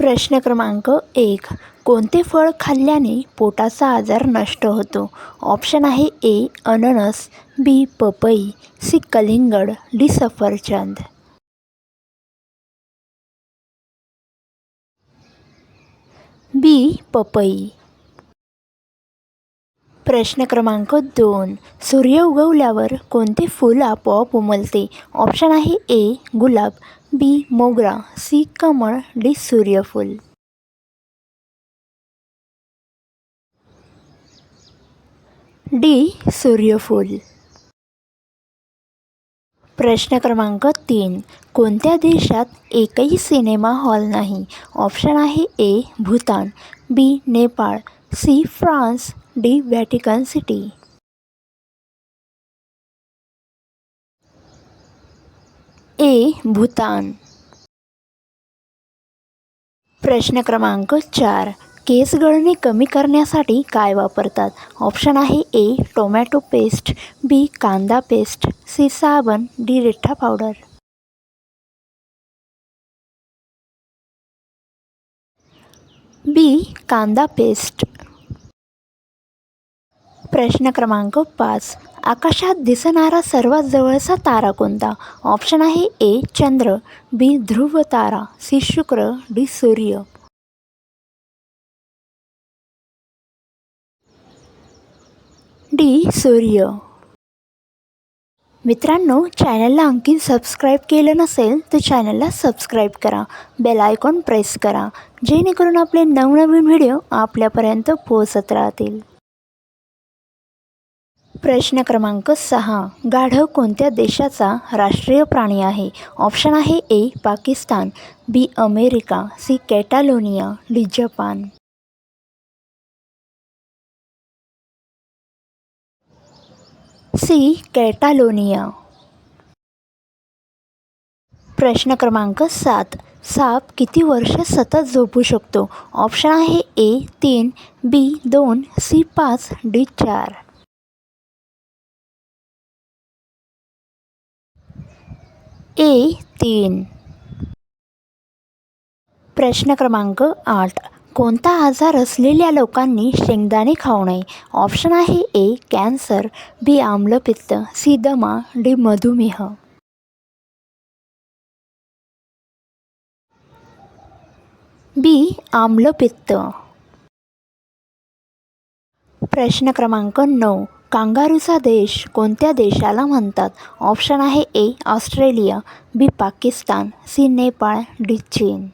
प्रश्न क्रमांक 1. कोणते फळ खाल्ल्याने पोटाचा आजार नष्ट होतो? ऑप्शन आहे ए. अननस, बी. पपई, सी. कलिंगड, डी. सफरचंद. बी. पपई. प्रश्न क्रमांक 2. सूर्य उगवल्यावर कोणते फूल आपोआप उमलते? ऑप्शन आहे ए. गुलाब, बी. मोगरा, सी. कमळ, डी. सूर्यफूल. डी. सूर्यफूल. प्रश्न क्रमांक 3. कोणत्या देशात एकही सिनेमा हॉल नाही? ऑप्शन आहे A. Bhutan, B. Nepal, C. France, D. Vatican city. A. Bhutan. प्रश्न क्रमांक 4. केस गळणे कमी करण्यासाठी काय वापरतात? ऑप्शन आहे ए. टोमॅटो पेस्ट, बी. कांदा पेस्ट, सी. साबण, डी. रिठा पावडर. बी. कांदा पेस्ट. प्रश्न क्रमांक 5. आकाशात दिसणारा सर्वात जवळचा तारा कोणता? ऑप्शन आहे ए. चंद्र, बी. ध्रुव तारा, सी. शुक्र, डी. सूर्य. डी. सूर्य. मित्रांनो, चॅनलला आणखी सबस्क्राईब केलं नसेल तर चॅनलला सबस्क्राईब करा, बेल आयकॉन प्रेस करा, जेणेकरून आपले नवनवीन व्हिडिओ आपल्यापर्यंत पोहोचत राहतील. प्रश्न क्रमांक 6. गाढव कोणत्या देशाचा राष्ट्रीय प्राणी आहे? ऑप्शन आहे A. Pakistan, B. America, C. Catalonia, D. Japan. C. Catalonia. प्रश्न क्रमांक 7. साप किती वर्ष सतत झोपू शकतो? ऑप्शन आहे ए. 3, बी. 2, सी. 5, डी. 4. ए. 3. प्रश्न क्रमांक 8. कोणता आजार असलेल्या लोकांनी शेंगदाणे खाऊ नये? ऑप्शन आहे ए. कॅन्सर, बी. आम्लपित्त, सी. दमा, डी. मधुमेह. बी. आम्लपित्त. प्रश्न क्रमांक 9. कांगारूचा देश कोणत्या देशाला म्हणतात? ऑप्शन आहे ए. ऑस्ट्रेलिया, बी. पाकिस्तान, सी. नेपाळ, डी. चीन.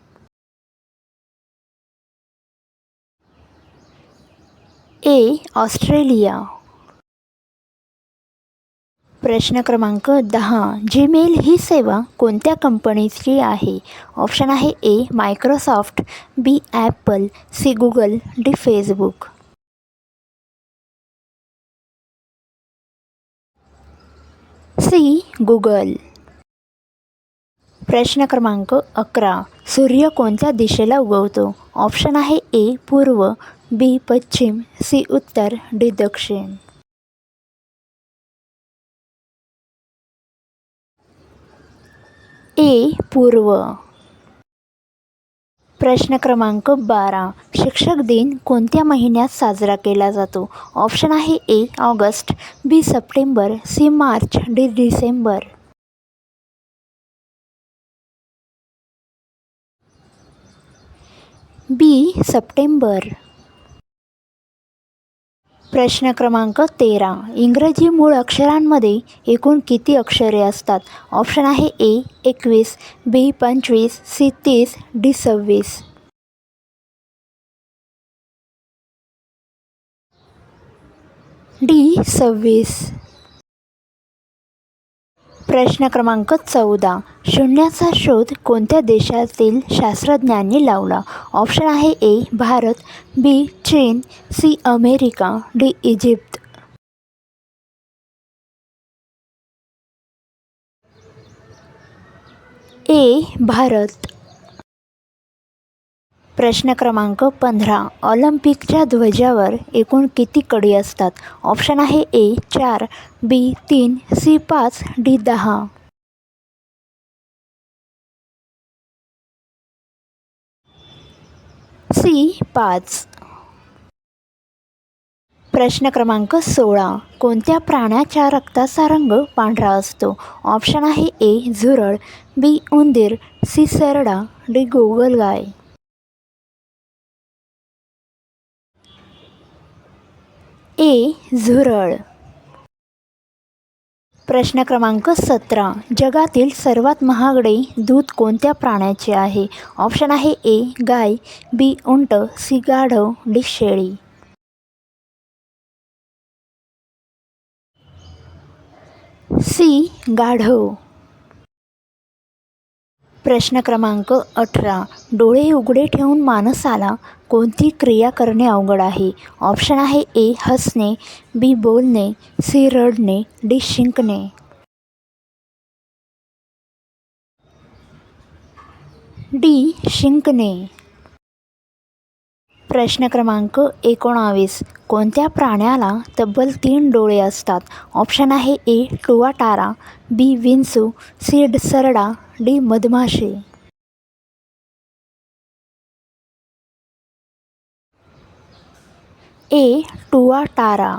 ए. ऑस्ट्रेलिया. प्रश्न क्रमांक 10. जीमेल ही सेवा कोणत्या कंपनीची आहे? ऑप्शन आहे A. Microsoft, B. Apple, C. Google, D. Facebook. C. Google. प्रश्न क्रमांक 11. सूर्य कोणत्या दिशेला उगवतो? ऑप्शन आहे ए. पूर्व, बी. पश्चिम, सी. उत्तर, डी. दक्षिण. ए. पूर्व. प्रश्न क्रमांक 12. शिक्षक दिन कोणत्या महिन्यात साजरा केला जातो? ऑप्शन आहे A. August, B. September, C. March, D. December. B. September. प्रश्न क्रमांक 13. इंग्रजी मूळ अक्षरांमध्ये एकूण किती अक्षरे असतात? ऑप्शन आहे ए. 21, बी. 25, सी. 30, डी. 26. डी. 26. प्रश्न क्रमांक 14. शून्याचा शोध कोणत्या देशातील शास्त्रज्ञांनी लावला? ऑप्शन आहे ए. भारत, बी. चीन, सी. America, D. इजिप्त. ए. भारत. प्रश्न क्रमांक 15. ऑलिम्पिकच्या ध्वजावर एकूण किती कडी असतात? ऑप्शन आहे ए. 4, बी. 3, सी. 5, डी. 10. सी 5. प्रश्न क्रमांक 16. कोणत्या प्राण्याच्या रक्ताचा रंग पांढरा असतो? ऑप्शन आहे ए झुरळ, बी उंदीर, सी सरडा, डी गोगलगाय. ए झुरळ. प्रश्न क्रमांक 17. जगातील सर्वात महागडे दूध कोणत्या प्राण्याचे आहे? ऑप्शन आहे ए गाय, बी उंट, सी गाढव, डी शेळी. सी गाढव. प्रश्न क्रमांक 18. डोळे उघडे ठेवून माणसाला कोणती क्रिया करणे अवघड आहे? ऑप्शन आहे ए हसणे, बी बोलणे, सी रडणे, डी शिंकणे. डी शिंकणे. प्रश्न क्रमांक 19. कोणत्या प्राण्याला तब्बल 3 डोळे असतात? ऑप्शन आहे ए टुवाटारा, बी विंचू, सी सरडा, डी मधमाशी. ए टुवाटारा.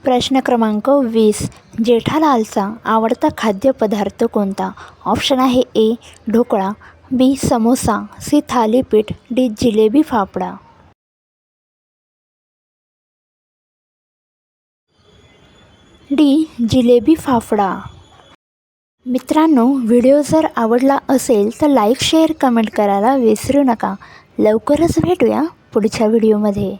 प्रश्न क्रमांक 20. जेठालालचा आवडता खाद्यपदार्थ कोणता? ऑप्शन आहे A dhokla, B samosa, C thalipeeth, D jalebi fafda. D jalebi fafda. मित्रांनो, व्हिडिओ जर आवडला असेल तर लाईक शेअर कमेंट करायला विसरू नका. लवकरच भेटूया पुढच्या व्हिडिओमध्ये.